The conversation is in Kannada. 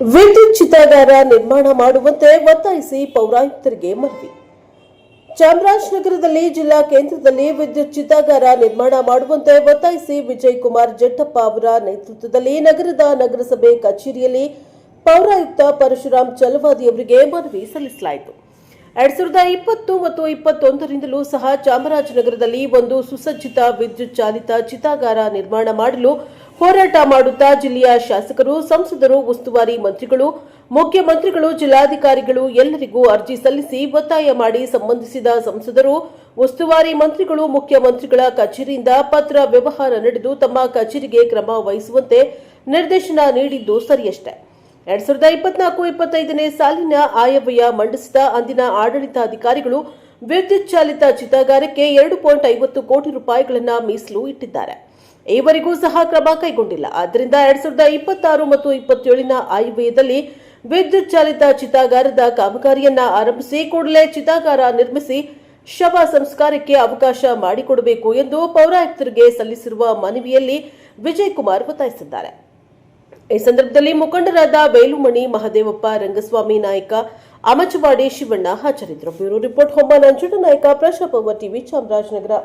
ವಿದ್ಯುತ್ ಚಿತಾಗಾರ ನಿರ್ಮಾಣ ಮಾಡುವಂತೆ ಒತ್ತಾಯಿಸಿ ಪೌರಾಯುಕ್ತರಿಗೆ ಮನವಿ. ಚಾಮರಾಜನಗರದಲ್ಲಿ ಜಿಲ್ಲಾ ಕೇಂದ್ರದಲ್ಲಿ ವಿದ್ಯುತ್ ಚಿತಾಗಾರ ನಿರ್ಮಾಣ ಮಾಡುವಂತೆ ಒತ್ತಾಯಿಸಿ ವಿಜಯಕುಮಾರ್ ಜಟ್ಟಪ್ಪ ಅವರ ನೇತೃತ್ವದಲ್ಲಿ ನಗರದ ನಗರಸಭೆ ಕಚೇರಿಯಲ್ಲಿ ಪೌರಾಯುಕ್ತ ಪರಶುರಾಮ್ ಚಲವಾದಿ ಅವರಿಗೆ ಮನವಿ ಸಲ್ಲಿಸಲಾಯಿತು. 2020 ಮತ್ತು 2021ರಿಂದಲೂ ಸಹ ಚಾಮರಾಜನಗರದಲ್ಲಿ ಒಂದು ಸುಸಜ್ಜಿತ ವಿದ್ಯುತ್ ಚಾಲಿತ ಚಿತಾಗಾರ ನಿರ್ಮಾಣ ಮಾಡಲು ಹೋರಾಟ ಮಾಡುತ್ತಾ ಜಿಲ್ಲೆಯ ಶಾಸಕರು, ಸಂಸದರು, ಉಸ್ತುವಾರಿ ಮಂತ್ರಿಗಳು, ಮುಖ್ಯಮಂತ್ರಿಗಳು, ಜಿಲ್ಲಾಧಿಕಾರಿಗಳು ಎಲ್ಲರಿಗೂ ಅರ್ಜಿ ಸಲ್ಲಿಸಿ ಒತ್ತಾಯ ಮಾಡಿ ಸಂಬಂಧಿಸಿದ ಸಂಸದರು, ಉಸ್ತುವಾರಿ ಮಂತ್ರಿಗಳು, ಮುಖ್ಯಮಂತ್ರಿಗಳ ಕಚೇರಿಯಿಂದ ಪತ್ರ ವ್ಯವಹಾರ ನಡೆದು ತಮ್ಮ ಕಚೇರಿಗೆ ಕ್ರಮ ವಹಿಸುವಂತೆ ನಿರ್ದೇಶನ ನೀಡಿದ್ದು ಸರಿಯಷ್ಟೇ. 2024-25ನೇ ಸಾಲಿನ ಆಯವ್ಯಯ ಮಂಡಿಸಿದ ಅಂದಿನ ಆಡಳಿತಾಧಿಕಾರಿಗಳು ವಿದ್ಯುತ್ ಚಾಲಿತ ಚಿತಾಗಾರಕ್ಕೆ 2.50 ಕೋಟಿ ರೂಪಾಯಿಗಳನ್ನು ಮೀಸಲು ಇಟ್ಟಿದ್ದಾರೆ. ಈವರೆಗೂ ಸಹ ಕ್ರಮ ಕೈಗೊಂಡಿಲ್ಲ. ಆದ್ದರಿಂದ 2026 ಮತ್ತು 27ನ ಆಯವ್ಯಯದಲ್ಲಿ ವಿದ್ಯುತ್ ಚಾಲಿತ ಚಿತಾಗಾರದ ಕಾಮಗಾರಿಯನ್ನ ಆರಂಭಿಸಿ ಕೂಡಲೇ ಚಿತಾಗಾರ ನಿರ್ಮಿಸಿ ಶವ ಸಂಸ್ಕಾರಕ್ಕೆ ಅವಕಾಶ ಮಾಡಿಕೊಡಬೇಕು ಎಂದು ಪೌರಾಯುಕ್ತರಿಗೆ ಸಲ್ಲಿಸಿರುವ ಮನವಿಯಲ್ಲಿ ವಿಜಯಕುಮಾರ್ ಒತ್ತಾಯಿಸಿದ್ದಾರೆ. ಈ ಸಂದರ್ಭದಲ್ಲಿ ಮುಖಂಡರಾದ ವೇಲುಮಣಿ, ಮಹದೇವಪ್ಪ, ರಂಗಸ್ವಾಮಿ ನಾಯಕ, ಅಮಚವಾಡಿ ಶಿವಣ್ಣ ಹಾಜರಿದ್ದರು. ಬ್ಯೂರೋ ರಿಪೋರ್ಟ್ ಹೊಂಬ ನಂಜುಂಡ ನಾಯಕ, ಪ್ರಜಾಪವ ಟಿವಿ, ಚಾಮರಾಜನಗರ.